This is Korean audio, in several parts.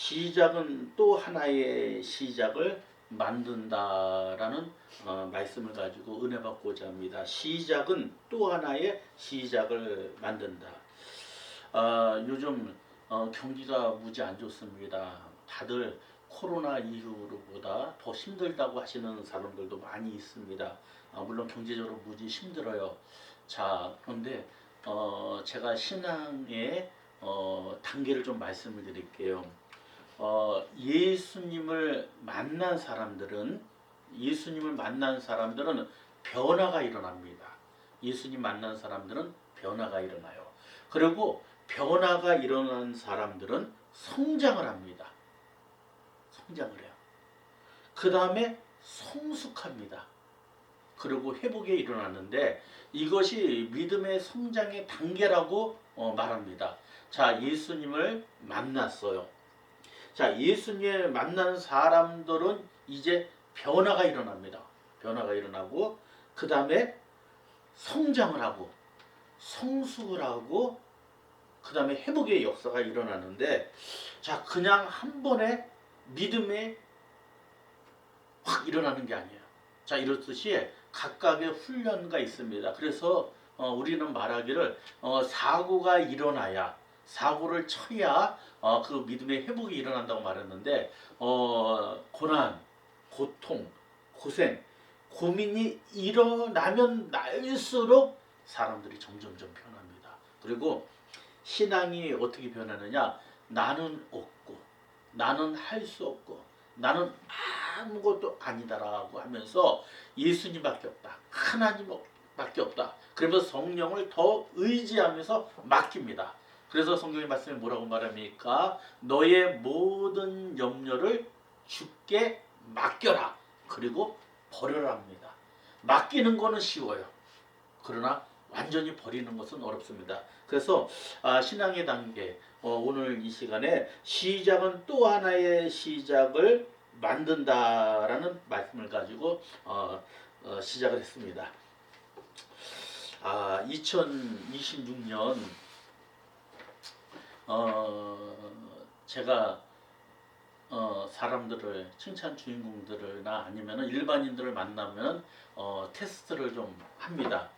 시작은 또 하나의 시작을 만든다라는 말씀을 가지고 은혜 받고자 합니다. 시작은 또 하나의 시작을 만든다. 요즘 경기가 무지 안 좋습니다. 다들 코로나 이후로보다 더 힘들다고 하시는 사람들도 많이 있습니다. 물론 경제적으로 무지 힘들어요. 자, 그런데 제가 신앙의 단계를 좀 말씀을 드릴게요. 예수님을 만난 사람들은 변화가 일어납니다. 예수님 만난 사람들은 변화가 일어나요. 그리고 변화가 일어난 사람들은 성장을 합니다. 성장을 해요. 그 다음에 성숙합니다. 그리고 회복이 일어나는데 이것이 믿음의 성장의 단계라고 말합니다. 자, 예수님을 만났어요. 자, 예수님을 만난 사람들은 이제 변화가 일어납니다. 변화가 일어나고 그 다음에 성장을 하고 성숙을 하고 그 다음에 회복의 역사가 일어나는데, 자, 그냥 한 번에 믿음에 확 일어나는 게 아니에요. 자, 이렇듯이 각각의 훈련가 있습니다. 그래서 우리는 말하기를 사고가 일어나야, 사고를 쳐야 그 믿음의 회복이 일어난다고 말했는데, 고난, 고통, 고생, 고민이 일어나면 날수록 사람들이 점점점 변합니다. 그리고 신앙이 어떻게 변하느냐? 나는 없고, 나는 할 수 없고, 나는 아무것도 아니다라고 하면서 예수님밖에 없다, 하나님밖에 없다, 그러면서 성령을 더 의지하면서 맡깁니다. 그래서 성경의 말씀이 뭐라고 말합니까? 너의 모든 염려를 주께 맡겨라, 그리고 버려라 합니다. 맡기는 거는 쉬워요. 그러나 완전히 버리는 것은 어렵습니다. 그래서 신앙의 단계, 오늘 이 시간에 시작은 또 하나의 시작을 만든다라는 말씀을 가지고 시작을 했습니다. 2026년 제가 사람들을, 칭찬 주인공들이나 아니면 일반인들을 만나면 테스트를 좀 합니다.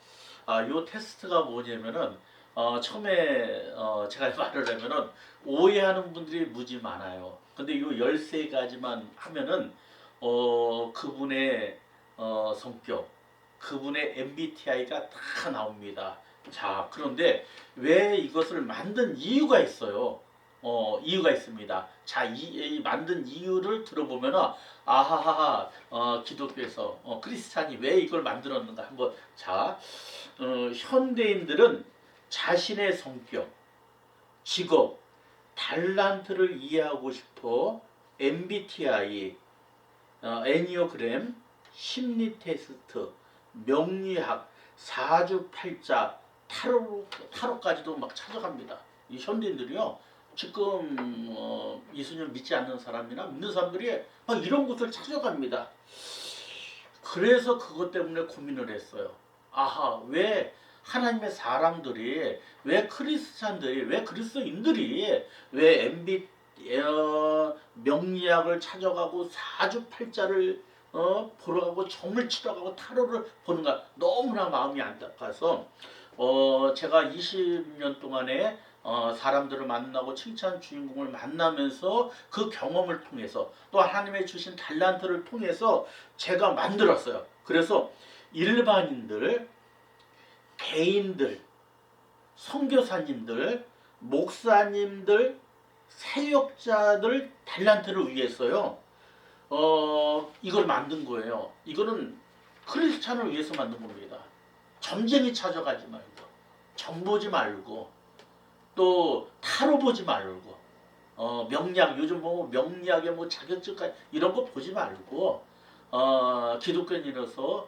요 테스트가 뭐냐면은 처음에 제가 말을 하면은 오해하는 분들이 무지 많아요. 근데 요 13가지만 하면은 그분의 성격, 그분의 MBTI가 다 나옵니다. 자, 그런데 왜 이것을 만든 이유가 있어요. 이유가 있습니다. 자, 이 만든 이유를 들어보면 아하하, 기독교에서 크리스찬이 왜 이걸 만들었는가 한번. 자, 현대인들은 자신의 성격, 직업, 달란트를 이해하고 싶어 MBTI, 애니어그램, 심리 테스트, 명리학, 사주팔자, 타로까지도 막 찾아갑니다. 이 현대인들이요, 지금 예수님 믿지 않는 사람이나 믿는 사람들이 막 이런 곳을 찾아갑니다. 그래서 그것 때문에 고민을 했어요. 아하, 왜 하나님의 사람들이, 왜 크리스찬들이, 왜 그리스도인들이 왜 명리학을 찾아가고 사주팔자를 보러 가고 점을 치러 가고 타로를 보는가, 너무나 마음이 안타까워서 제가 20년 동안에 사람들을 만나고 칭찬 주인공을 만나면서 그 경험을 통해서 또 하나님의 주신 달란트를 통해서 제가 만들었어요. 그래서 일반인들, 개인들, 선교사님들, 목사님들, 사역자들 달란트를 위해서요. 이걸 만든 거예요. 이거는 크리스찬을 위해서 만든 겁니다. 점쟁이 찾아가지 말고, 점 보지 말고, 또 타로 보지 말고, 명리학, 요즘 뭐 명리학의 뭐 자격증까지 이런 거 보지 말고, 기독교인이라서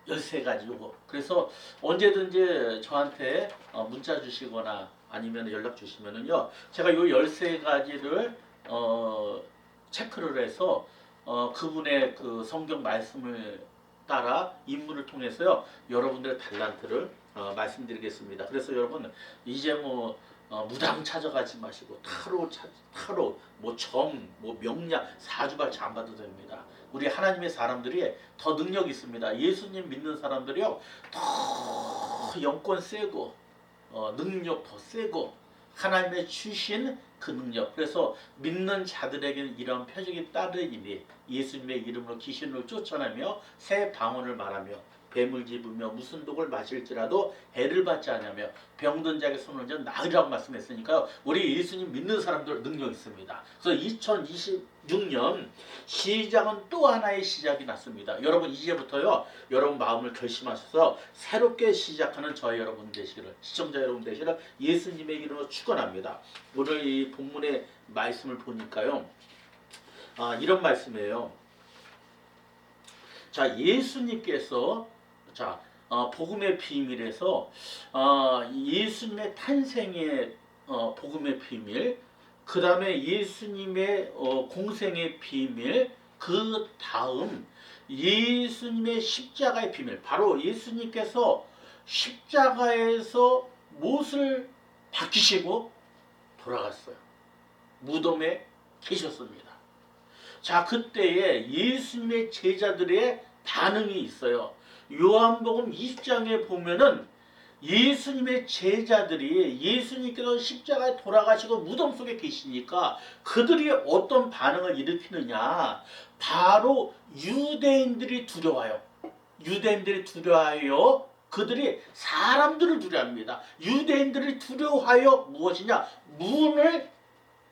13가지고, 그래서 언제든지 저한테 문자 주시거나 아니면 연락 주시면은요, 제가 요 13가지를 체크를 해서 그분의 그 성경 말씀을 따라 인물을 통해서요, 여러분들의 달란트를 말씀드리겠습니다. 그래서 여러분, 이제 뭐 무당 찾아가지 마시고 타로 뭐 점, 뭐 명량, 사주발치 안 봐도 됩니다. 우리 하나님의 사람들이 더 능력 있습니다. 예수님 믿는 사람들이요 더 영권 세고 능력 더 세고 하나님의 주신 그 능력. 그래서 믿는 자들에게는 이런 표적이 따르리니 예수님의 이름으로 귀신을 쫓아내며 새 방언을 말하며 뱀을 집으며 무슨 독을 마실지라도 해를 받지 않으며 병든 자에게 손을 얹어 나으리라고 말씀했으니까요. 우리 예수님 믿는 사람들 능력 있습니다. 그래서 2026년 시작은 또 하나의 시작이 났습니다. 여러분 이제부터요. 여러분 마음을 결심하셔서 새롭게 시작하는 저희 여러분 되시기를, 시청자 여러분 되시기를 예수님의 이름으로 축원합니다. 오늘 이 본문의 말씀을 보니까요. 이런 말씀이에요. 자, 예수님께서 복음의 비밀에서 예수님의 탄생의 복음의 비밀, 그 다음에 예수님의 공생의 비밀, 그 다음 예수님의 십자가의 비밀, 바로 예수님께서 십자가에서 못을 박히시고 돌아갔어요. 무덤에 계셨습니다. 자, 그때에 예수님의 제자들의 반응이 있어요. 요한복음 20장에 보면은 예수님의 제자들이 예수님께서 십자가에 돌아가시고 무덤 속에 계시니까 그들이 어떤 반응을 일으키느냐. 바로 유대인들이 두려워요. 유대인들이 두려워하여 그들이 사람들을 두려워합니다. 유대인들이 두려워하여 무엇이냐? 문을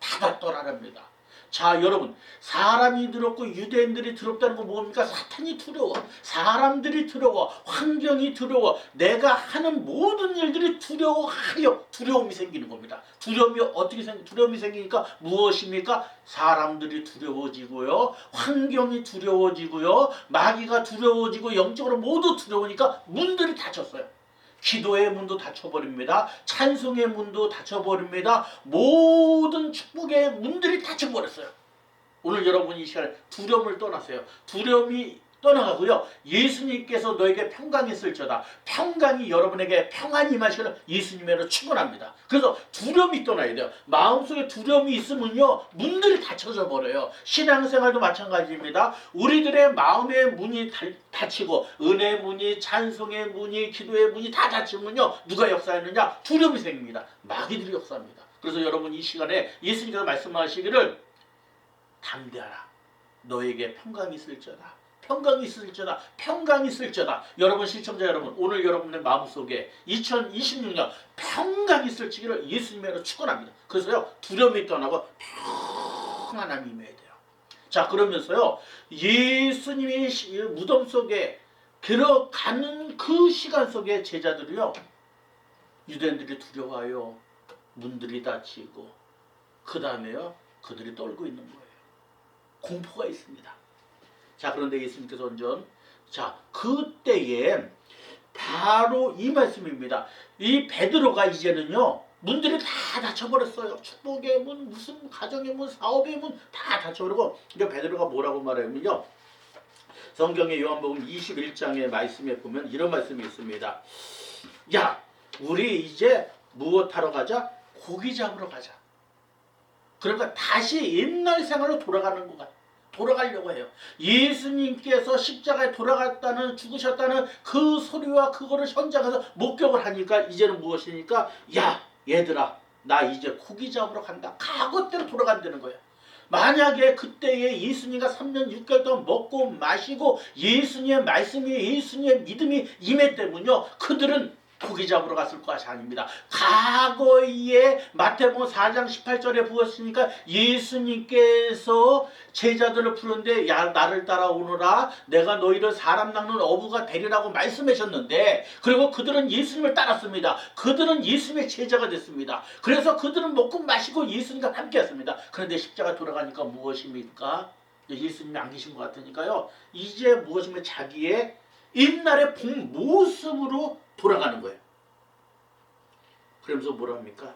닫았더라랍니다. 자, 여러분, 사람이 두렵고 유대인들이 두렵다는 건 뭡니까? 사탄이 두려워, 사람들이 두려워, 환경이 두려워, 내가 하는 모든 일들이 두려워하여 두려움이 생기는 겁니다. 두려움이 생기니까 무엇입니까? 사람들이 두려워지고요, 환경이 두려워지고요, 마귀가 두려워지고 영적으로 모두 두려우니까 문들이 닫혔어요. 기도의 문도 닫혀버립니다. 찬송의 문도 닫혀버립니다. 모든 축복의 문들이 닫혀버렸어요. 오늘 여러분이 이 시간에 두려움을 떠나세요. 두려움이 떠나가고요. 예수님께서 너에게 평강이 있을지어다. 평강이 여러분에게 평안이 임하시기를 예수님으로 축원합니다. 그래서 두려움이 떠나야 돼요. 마음속에 두려움이 있으면요, 문들이 닫혀져 버려요. 신앙생활도 마찬가지입니다. 우리들의 마음의 문이 닫히고 은혜의 문이, 찬송의 문이, 기도의 문이 다 닫히면요, 누가 역사하느냐? 두려움이 생깁니다. 마귀들이 역사합니다. 그래서 여러분 이 시간에 예수님께서 말씀하시기를 담대하라. 너에게 평강이 있을지어다. 평강이 있을지어다. 평강이 있을지어다. 여러분 시청자 여러분, 오늘 여러분의 마음속에 2026년 평강이 있을지기를 예수님으로 축원합니다. 그래서요, 두려움이 떠나고 평안함이 임해야 돼요. 자, 그러면서요, 예수님이 무덤 속에 들어가는 그 시간 속에 제자들이요, 유대인들이 두려워하여 문들이 닫히고 그 다음에요, 그들이 떨고 있는 거예요. 공포가 있습니다. 자, 그런데 예수님께서 언전, 자, 그때에 바로 이 말씀입니다. 이 베드로가 이제는요, 문들이 다 닫혀버렸어요. 축복의 문, 무슨 가정의 문, 사업의 문 다 닫혀버리고, 이제 베드로가 뭐라고 말하면요, 성경의 요한복음 21장의 말씀에 보면 이런 말씀이 있습니다. 야, 우리 이제 무엇하러 가자? 고기 잡으러 가자. 그러니까 다시 옛날 생활로 돌아가는 것 같아요. 돌아가려고 해요. 예수님께서 십자가에 돌아갔다는, 죽으셨다는 그 소리와 그거를 현장에서 목격을 하니까 이제는 무엇이니까, 야, 얘들아, 나 이제 고기 잡으러 간다. 과거대로 돌아간다는 거예요. 만약에 그때에 예수님과 3년 6개월 동안 먹고 마시고 예수님의 말씀이, 예수님의 믿음이 임했다면요, 그들은 고기 잡으러 갔을 것이 아닙니다. 과거에 마태복음 4장 18절에 보았으니까 예수님께서 제자들을 부르는데, 야, 나를 따라오너라, 내가 너희를 사람 낚는 어부가 되리라고 말씀하셨는데, 그리고 그들은 예수님을 따랐습니다. 그들은 예수님의 제자가 됐습니다. 그래서 그들은 먹고 마시고 예수님과 함께 했습니다. 그런데 십자가 돌아가니까 무엇입니까? 예수님이 안 계신 것 같으니까요, 이제 무엇이면 자기의 옛날의 본 모습으로 돌아가는 거예요. 그러면서 뭐라 합니까?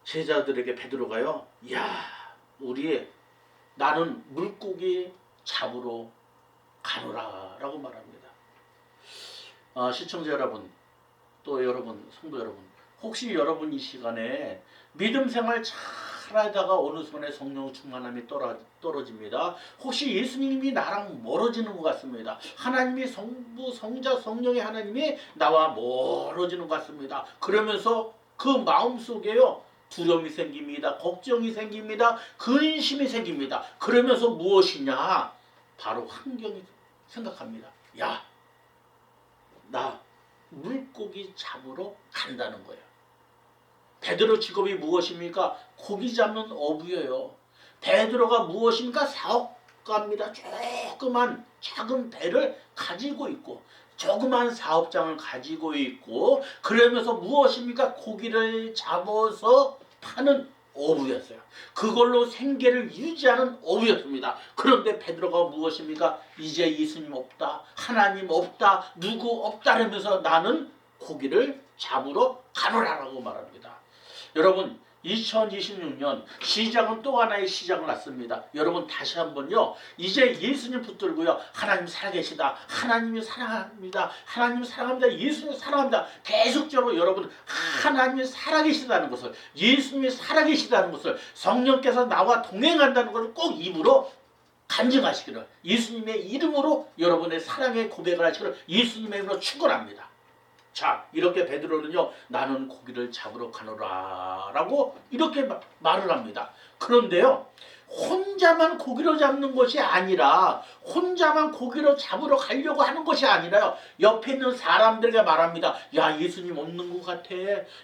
제자들에게 베드로가요, 야, 나는 물고기 잡으러 가노라 라고 말합니다. 시청자 여러분, 또 여러분, 성도 여러분, 혹시 여러분 이 시간에 믿음 생활 잘하다가 어느 순간에 성령 충만함이 떨어집니다. 혹시 예수님이 나랑 멀어지는 것 같습니다. 하나님이 성부, 성자, 성령의 하나님이 나와 멀어지는 것 같습니다. 그러면서 그 마음속에요. 두려움이 생깁니다. 걱정이 생깁니다. 근심이 생깁니다. 그러면서 무엇이냐? 바로 환경이 생각합니다. 야, 나 물고기 잡으러 간다는 거예요. 베드로 직업이 무엇입니까? 고기 잡는 어부예요. 베드로가 무엇입니까? 사업가입니다. 조그만 작은 배를 가지고 있고 조그만 사업장을 가지고 있고 그러면서 무엇입니까? 고기를 잡아서 파는 어부였어요. 그걸로 생계를 유지하는 어부였습니다. 그런데 베드로가 무엇입니까? 이제 예수님 없다, 하나님 없다, 누구 없다 이러면서 나는 고기를 잡으러 가노라라고 말합니다. 여러분 2026년 시작은 또 하나의 시작을 났습니다. 여러분 다시 한번요. 이제 예수님 붙들고요. 하나님 살아계시다. 하나님이 사랑합니다. 하나님 사랑합니다. 예수님 사랑합니다. 계속적으로 여러분 하나님이 살아계시다는 것을 예수님이 살아계시다는 것을 성령께서 나와 동행한다는 것을 꼭 입으로 간증하시기를 예수님의 이름으로 여러분의 사랑의 고백을 하시기를 예수님의 이름으로 축원합니다. 자, 이렇게 베드로는요, 나는 고기를 잡으러 가노라 라고 이렇게 말을 합니다. 그런데요, 혼자만 고기를 잡는 것이 아니라 혼자만 고기를 잡으러 가려고 하는 것이 아니라요, 옆에 있는 사람들에게 말합니다. 야, 예수님 없는 것 같아.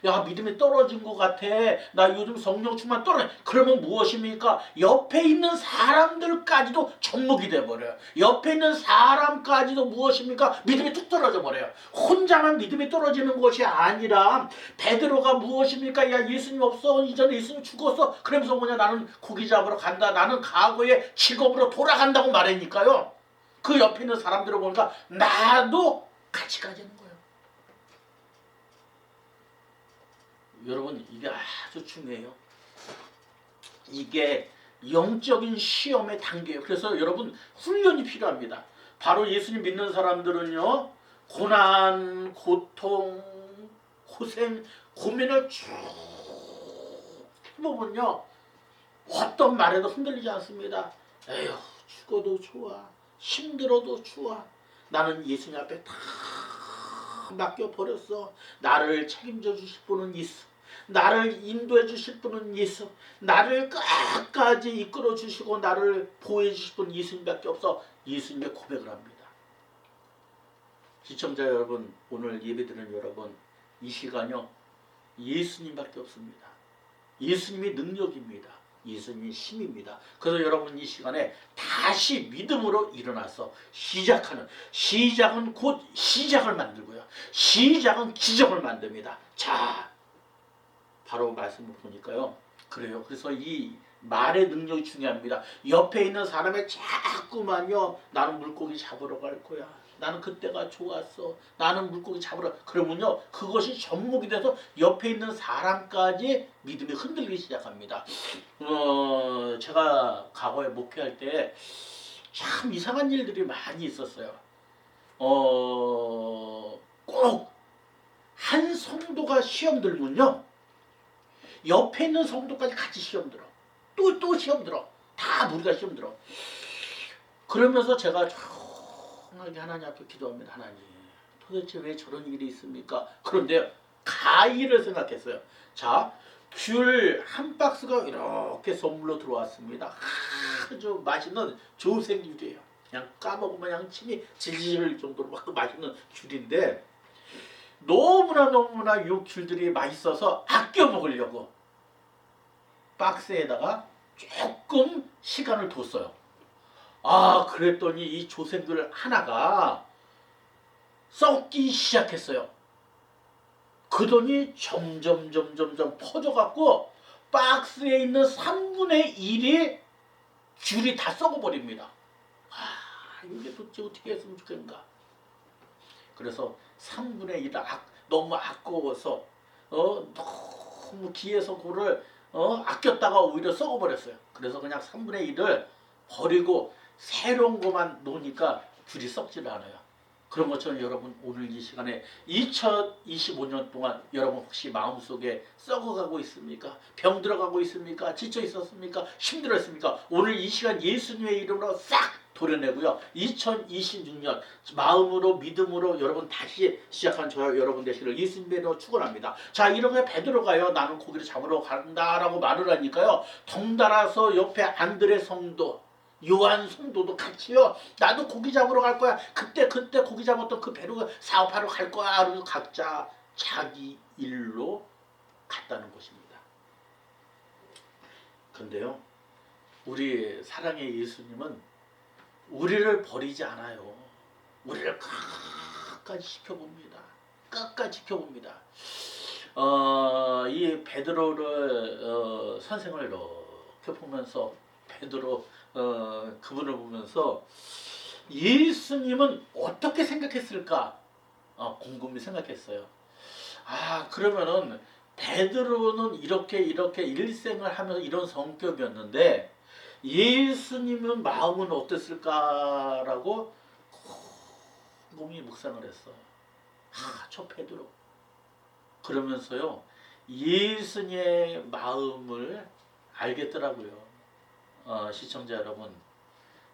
야, 믿음이 떨어진 것 같아. 나 요즘 성령 충만 떨어져. 그러면 무엇입니까? 옆에 있는 사람들까지도 접목이 돼버려요. 옆에 있는 사람까지도 무엇입니까? 믿음이 뚝 떨어져 버려요. 혼자만 믿음이 떨어지는 것이 아니라 베드로가 무엇입니까? 야, 예수님 없어. 이전에 예수님 죽었어. 그러면서 뭐냐, 나는 고기 잡으러 간다. 나는 과거의 직업으로 돌아간다고 말하니까요. 그 옆에 있는 사람들을 보니까 나도 같이 가자는 거예요. 여러분 이게 아주 중요해요. 이게 영적인 시험의 단계예요. 그래서 여러분 훈련이 필요합니다. 바로 예수님 믿는 사람들은요. 고난, 고통, 고생, 고민을 쭉 해보면요. 어떤 말에도 흔들리지 않습니다. 에휴, 죽어도 좋아. 힘들어도 좋아. 나는 예수님 앞에 다 맡겨버렸어. 나를 책임져 주실 분은 있어. 나를 인도해 주실 분은 있어. 나를 끝까지 이끌어 주시고 나를 보호해 주실 분은 예수님밖에 없어. 예수님의 고백을 합니다. 시청자 여러분, 오늘 예배드리는 여러분, 이 시간요 예수님밖에 없습니다. 예수님이 능력입니다. 예수님이 힘입니다. 그래서 여러분 이 시간에 다시 믿음으로 일어나서 시작은 곧 시작을 만들고요. 시작은 기적을 만듭니다. 자, 바로 말씀을 보니까요. 그래요. 그래서 이 말의 능력이 중요합니다. 옆에 있는 사람의 자꾸만요. 나는 물고기 잡으러 갈 거야. 나는 그때가 좋았어. 나는 물고기 잡으러. 그러면요. 그것이 접목이 돼서 옆에 있는 사람까지 믿음이 흔들리기 시작합니다. 제가 과거에 목회할 때 참 이상한 일들이 많이 있었어요. 꼭 한 성도가 시험 들면요. 옆에 있는 성도까지 같이 시험 들어. 또 시험 들어. 다 우리가 시험 들어. 그러면서 제가 조용하게 하나님 앞에 기도합니다. 하나님, 도대체 왜 저런 일이 있습니까? 그런데 가위를 생각했어요. 자, 귤 한 박스가 이렇게 선물로 들어왔습니다. 아주 맛있는 조생귤이에요. 그냥 까먹으면 그냥 침이 질질 정도로 막 맛있는 귤인데 너무나 이 귤들이 맛있어서 아껴 먹으려고 박스에다가 조금 시간을 뒀어요. 그랬더니 이 조생귤 하나가 썩기 시작했어요. 그러더니 점점 퍼져갖고 박스에 있는 3분의 1이 귤이 다 썩어버립니다. 이게 도대체 어떻게 했으면 좋겠는가. 그래서 3분의 1을 너무 아까워서 너무 귀해서 그거를 아꼈다가 오히려 썩어버렸어요. 그래서 그냥 3분의 1을 버리고 새로운 것만 놓으니까 귤이 썩질 않아요. 그런 것처럼 여러분 오늘 이 시간에 2025년 동안 여러분 혹시 마음속에 썩어가고 있습니까? 병들어가고 있습니까? 지쳐 있었습니까? 힘들었습니까? 오늘 이 시간 예수님의 이름으로 싹 도려내고요. 2026년 마음으로 믿음으로 여러분 다시 시작한 저와 여러분 되시기를 예수님의 이름으로 축원합니다. 자, 이렇게 베드로가요, 나는 고기를 잡으러 간다라고 말을 하니까요, 덩달아서 옆에 안드레 성도, 요한 성도도 같이요, 나도 고기 잡으러 갈 거야. 그때 고기 잡았던 그 배로 사업하러 갈 거야. 그래서 각자 자기 일로 갔다는 것입니다. 근데요, 우리 사랑의 예수님은 우리를 버리지 않아요. 우리를 끝까지 지켜봅니다. 끝까지 지켜봅니다. 이 베드로를 선생을 이렇게 보면서 베드로 그분을 보면서 예수님은 어떻게 생각했을까? 곰곰이 생각했어요. 그러면은 베드로는 이렇게 일생을 하면서 이런 성격이었는데 예수님은 마음은 어땠을까라고 곰곰이 묵상을 했어. 저 베드로. 그러면서요, 예수님의 마음을 알겠더라고요. 시청자 여러분,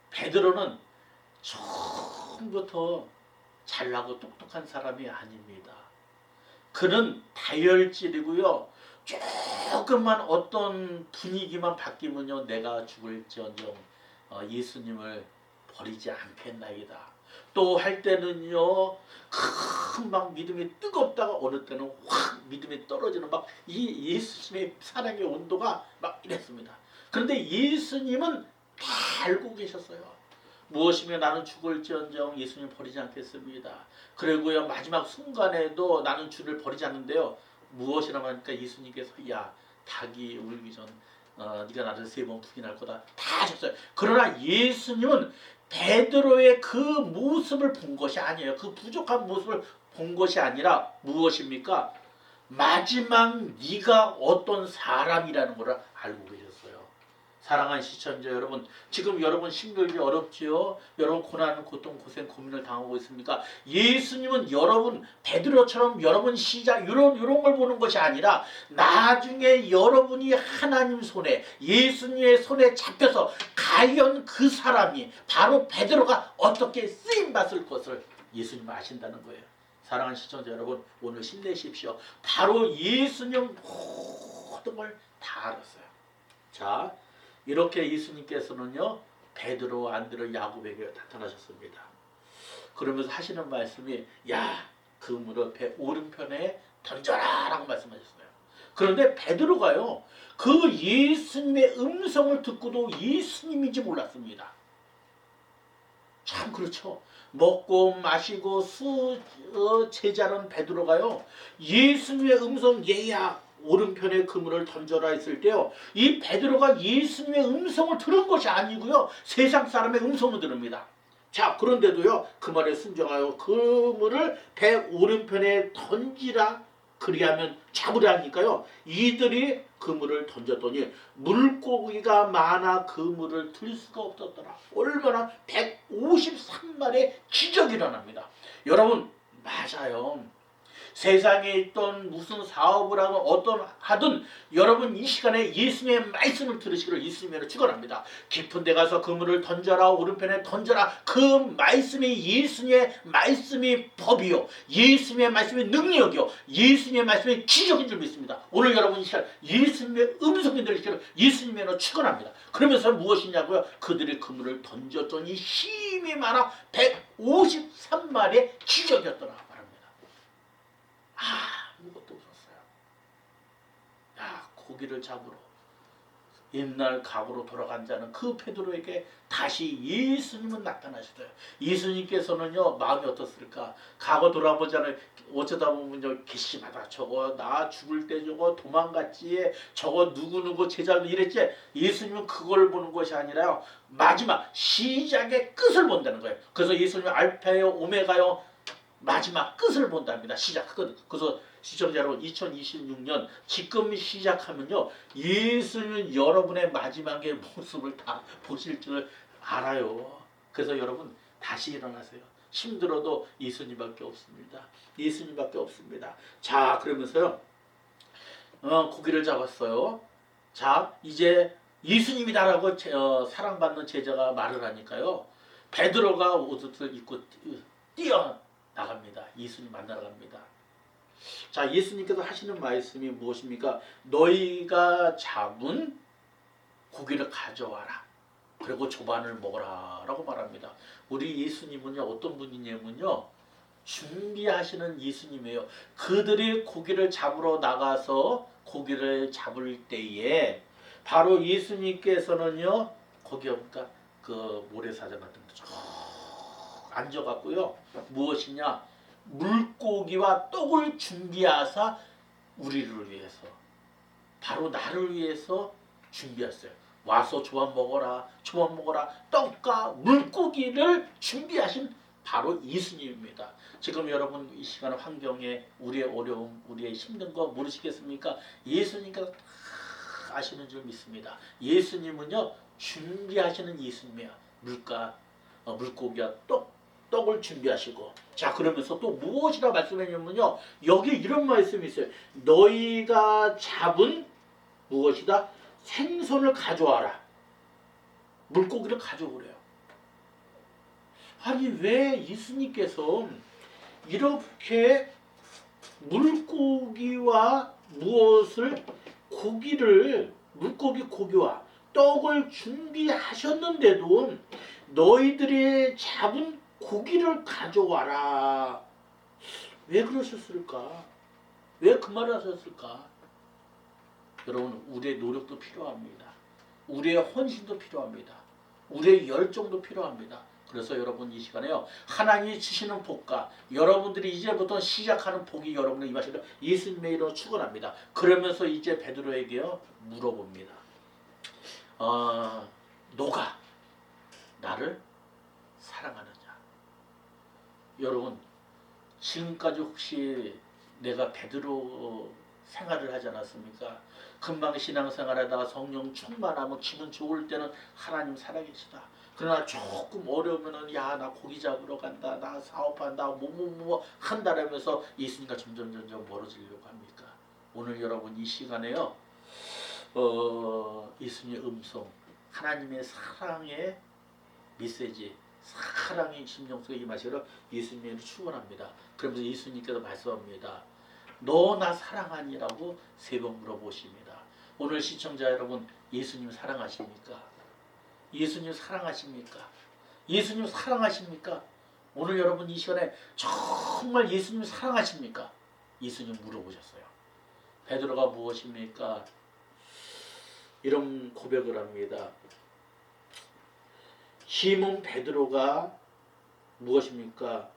베드로는 처음부터 잘나고 똑똑한 사람이 아닙니다. 그는 다혈질이고요. 조금만 어떤 분위기만 바뀌면요, 내가 죽을지언정 예수님을 버리지 않겠나이다. 또 할 때는요, 금방 믿음이 뜨겁다가 어느 때는 확 믿음이 떨어지는 막 이 예수님의 사랑의 온도가 막 이랬습니다. 그런데 예수님은 다 알고 계셨어요. 무엇이며 나는 죽을지언정 예수님 버리지 않겠습니다. 그리고요, 마지막 순간에도 나는 주를 버리지 않는데요, 무엇이라고 하니까 예수님께서 야, 닭이 울기 전 네가 나를 3번 부인할 거다 다 하셨어요. 그러나 예수님은 베드로의 그 모습을 본 것이 아니에요. 그 부족한 모습을 본 것이 아니라 무엇입니까? 마지막 네가 어떤 사람이라는 것을 알고 계셨어요. 사랑하는 시청자 여러분, 지금 여러분 힘들지 어렵지요? 여러분 고난, 고통, 고생, 고민을 당하고 있습니까? 예수님은 여러분 베드로처럼 여러분 시작 이런 걸 보는 것이 아니라 나중에 여러분이 하나님 손에, 예수님의 손에 잡혀서 과연 그 사람이 바로 베드로가 어떻게 쓰임 받을 것을 예수님 아신다는 거예요. 사랑하는 시청자 여러분, 오늘 힘내십시오. 바로 예수님 모든 걸 다 알았어요. 자, 이렇게 예수님께서는요, 베드로, 안드레, 야곱에게 나타나셨습니다. 그러면서 하시는 말씀이 야, 그물을 배 오른편에 던져라 라고 말씀하셨어요. 그런데 베드로가요, 그 예수님의 음성을 듣고도 예수님인지 몰랐습니다. 참 그렇죠. 먹고 마시고 제자는 베드로가요, 예수님의 음성 얘야 오른편에 그물을 던져라 했을 때요, 이 베드로가 예수님의 음성을 들은 것이 아니고요, 세상 사람의 음성을 들읍니다. 자, 그런데도요, 그 말에 순종하여 그물을 배 오른편에 던지라 그리하면 잡으라 하니까요, 이들이 그물을 던졌더니 물고기가 많아 그물을 들 수가 없었더라. 얼마나 153마리의 기적이 일어납니다. 여러분, 맞아요. 세상에 있던 무슨 사업을 하든 여러분 이 시간에 예수님의 말씀을 들으시기를 예수님으로 축원합니다. 깊은 데 가서 그물을 던져라, 오른편에 던져라. 그 말씀이 예수님의 말씀이 법이요, 예수님의 말씀이 능력이요, 예수님의 말씀이 기적인 줄 믿습니다. 오늘 여러분 이 시간 예수님의 음성이 들으시기를 예수님으로 축원합니다. 그러면서 무엇이냐고요? 그들이 그물을 던졌더니 힘이 많아 153마리의 기적이었더라. 아무것도 없었어요. 고기를 잡으러 옛날 각오로 돌아간 자는 그 베드로에게 다시 예수님은 나타나셨어요. 예수님께서는요, 마음이 어떻습니까? 과거 돌아보자는 어쩌다 보면 괘씸하다, 저거 나 죽을 때 저거 도망갔지, 저거 누구누구 제자도 이랬지. 예수님은 그걸 보는 것이 아니라요, 마지막 시작의 끝을 본다는 거예요. 그래서 예수님은 알파요 오메가요, 마지막 끝을 본답니다. 시작 끝. 그래서 시청자 여러분, 2026년 지금 시작하면요, 예수님은 여러분의 마지막의 모습을 다 보실 줄 알아요. 그래서 여러분 다시 일어나세요. 힘들어도 예수님밖에 없습니다. 예수님밖에 없습니다. 자, 그러면서요. 고기를 잡았어요. 자, 이제 예수님이다라고 사랑받는 제자가 말을 하니까요. 베드로가 옷을 입고 뛰어 나갑니다. 예수님 만나러 갑니다. 자, 예수님께서 하시는 말씀이 무엇입니까? 너희가 잡은 고기를 가져와라. 그리고 조반을 먹어라 라고 말합니다. 우리 예수님은요, 어떤 분이냐면요, 준비하시는 예수님이에요. 그들이 고기를 잡으러 나가서 고기를 잡을 때에 바로 예수님께서는요, 거기 그러니까 그 모래사장 같은 데 쭉 앉아갖고요, 무엇이냐, 물고기와 떡을 준비하사 우리를 위해서, 바로 나를 위해서 준비했어요. 와서 조반 먹어라, 조반 먹어라. 떡과 물고기를 준비하신 바로 예수님입니다. 지금 여러분 이 시간 환경에 우리의 어려움, 우리의 힘든 거 모르시겠습니까? 예수님께서 다 아시는 줄 믿습니다. 예수님은요, 준비하시는 예수님이야. 물고기와 떡을 준비하시고. 자, 그러면서 또 무엇이라 말씀했냐면요, 여기 이런 말씀이 있어요. 너희가 잡은 무엇이다? 생선을 가져와라. 물고기를 가져오래요. 아니, 왜 예수님께서 이렇게 물고기와 무엇을 고기와 떡을 준비하셨는데도 너희들이 잡은 고기를 가져와라. 왜 그러셨을까? 왜 그 말을 하셨을까? 여러분, 우리의 노력도 필요합니다. 우리의 헌신도 필요합니다. 우리의 열정도 필요합니다. 그래서 여러분 이 시간에요, 하나님이 주시는 복과 여러분들이 이제부터 시작하는 복이 여러분의 임하시기를 예수님의 이름으로 축원합니다. 그러면서 이제 베드로에게요 물어봅니다. 너가 나를 사랑하느냐? 여러분, 지금까지 혹시 내가 베드로 생활을 하지 않았습니까? 금방 신앙생활하다가 성령 충만하면 기분 좋을 때는 하나님 살아계시다. 그러나 조금 어려우면은 야, 나 고기 잡으러 간다, 나 사업한다, 뭐 한다라면서 예수님과 점점 멀어지려고 합니까? 오늘 여러분 이 시간에요, 예수님의 음성, 하나님의 사랑의 메시지, 사랑의 심령 속에 임하시기를 예수님을 축원합니다. 그러면서 예수님께서 말씀합니다. 너 나 사랑하니라고 3번 물어보십니다. 오늘 시청자 여러분, 예수님 사랑하십니까? 예수님 사랑하십니까? 예수님 사랑하십니까? 오늘 여러분 이 시간에 정말 예수님 사랑하십니까? 예수님 물어보셨어요. 베드로가 무엇입니까? 이런 고백을 합니다. 시몬 베드로가 무엇입니까?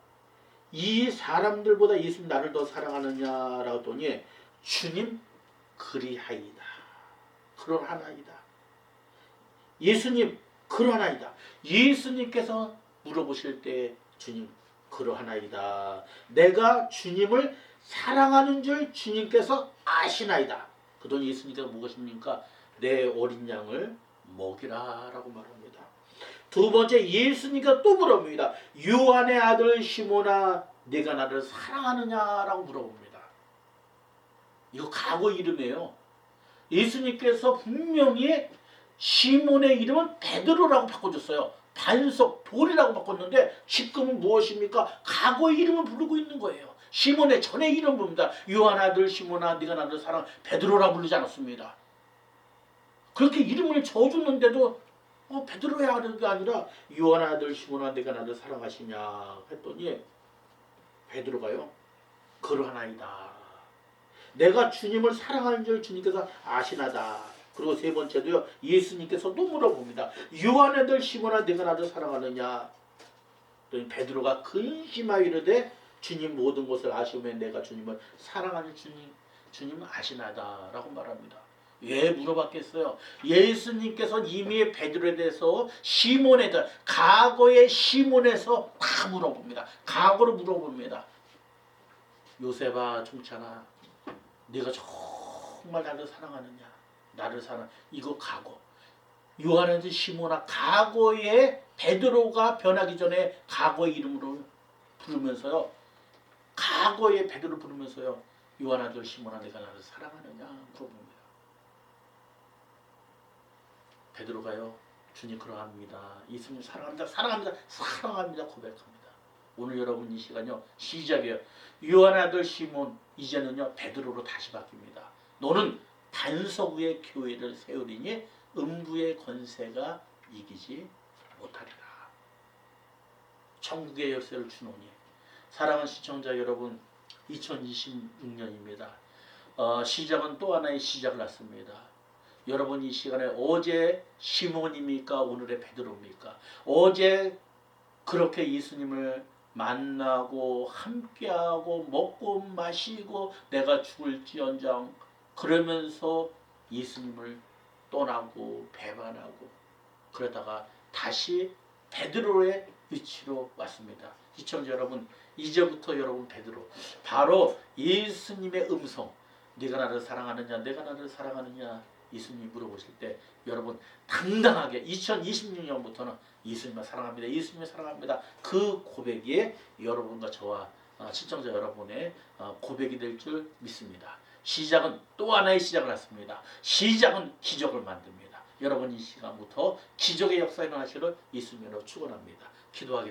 이 사람들보다 예수님 나를 더 사랑하느냐라고 했더니 주님 그리하이다. 그러하나이다. 예수님 그러하나이다. 예수님께서 물어보실 때 주님 그러하나이다. 내가 주님을 사랑하는 줄 주님께서 아시나이다. 그러니 예수님께서 무엇입니까? 내 어린 양을 먹이라 라고 말합니다. 두 번째, 예수님께서 또 물어봅니다. 요한의 아들 시몬아, 네가 나를 사랑하느냐라고 물어봅니다. 이거 과거 이름이에요. 예수님께서 분명히 시몬의 이름은 베드로라고 바꿔줬어요. 반석, 돌이라고 바꿨는데 지금은 무엇입니까? 과거의 이름을 부르고 있는 거예요. 시몬의 전의 이름 부릅니다. 요한 아들 시몬아, 네가 나를 사랑, 베드로라고 부르지 않았습니다. 그렇게 이름을 줘줬는데도 베드로야 하는 게 아니라 요한 아들 시몬아, 네가 나를 사랑하시냐 했더니 베드로가요, 그러하나이다. 내가 주님을 사랑하는 줄 주님께서 아시나다. 그리고 세 번째도요, 예수님께서 또 물어봅니다. 요한 아들 시몬아, 네가 나를 사랑하느냐? 또 베드로가 근심하여 이르되 주님 모든 것을 아시면 내가 주님을 사랑하는 주님 아시나다라고 말합니다. 왜 물어봤겠어요? 예수님께서 이미 베드로에 대해서 시몬에 대해 과거의 시몬에서 다 물어봅니다. 과거로 물어봅니다. 요셉아, 종찬아, 네가 정말 나를 사랑하느냐? 나를 사랑. 이거 과거. 요한의 시몬아, 과거에 베드로가 변하기 전에 과거의 이름으로 부르면서요. 과거의 베드로 부르면서요. 요한 아들 시몬아 내가 나를 사랑하느냐 물어봅니다. 베드로가요. 주님 그러합니다. 예수님 사랑합니다. 사랑합니다. 사랑합니다. 고백합니다. 오늘 여러분 이 시간요. 시작이에요. 요한 아들 시몬 이제는요. 베드로로 다시 바뀝니다. 너는 반석 위에 교회를 세우리니 음부의 권세가 이기지 못하리라. 천국의 열쇠를 주노니. 사랑하는 시청자 여러분 2026년입니다. 시작은 또 하나의 시작을 났습니다. 여러분 이 시간에 어제 시몬입니까? 오늘의 베드로입니까? 어제 그렇게 예수님을 만나고 함께하고 먹고 마시고 내가 죽을지언정 그러면서 예수님을 떠나고 배반하고 그러다가 다시 베드로의 위치로 왔습니다. 시청자 여러분 이제부터 여러분 베드로 바로 예수님의 음성 네가 나를 사랑하느냐 내가 나를 사랑하느냐 예수님이 물어보실 때 여러분 당당하게 2026년부터는 예수님을 사랑합니다. 예수님을 사랑합니다. 그 고백이 여러분과 저와 시청자 여러분의 고백이 될 줄 믿습니다. 시작은 또 하나의 시작을 했습니다. 시작은 기적을 만듭니다. 여러분 이 시간부터 기적의 역사 일어나시기를 예수님으로 축원합니다. 기도하겠습니다.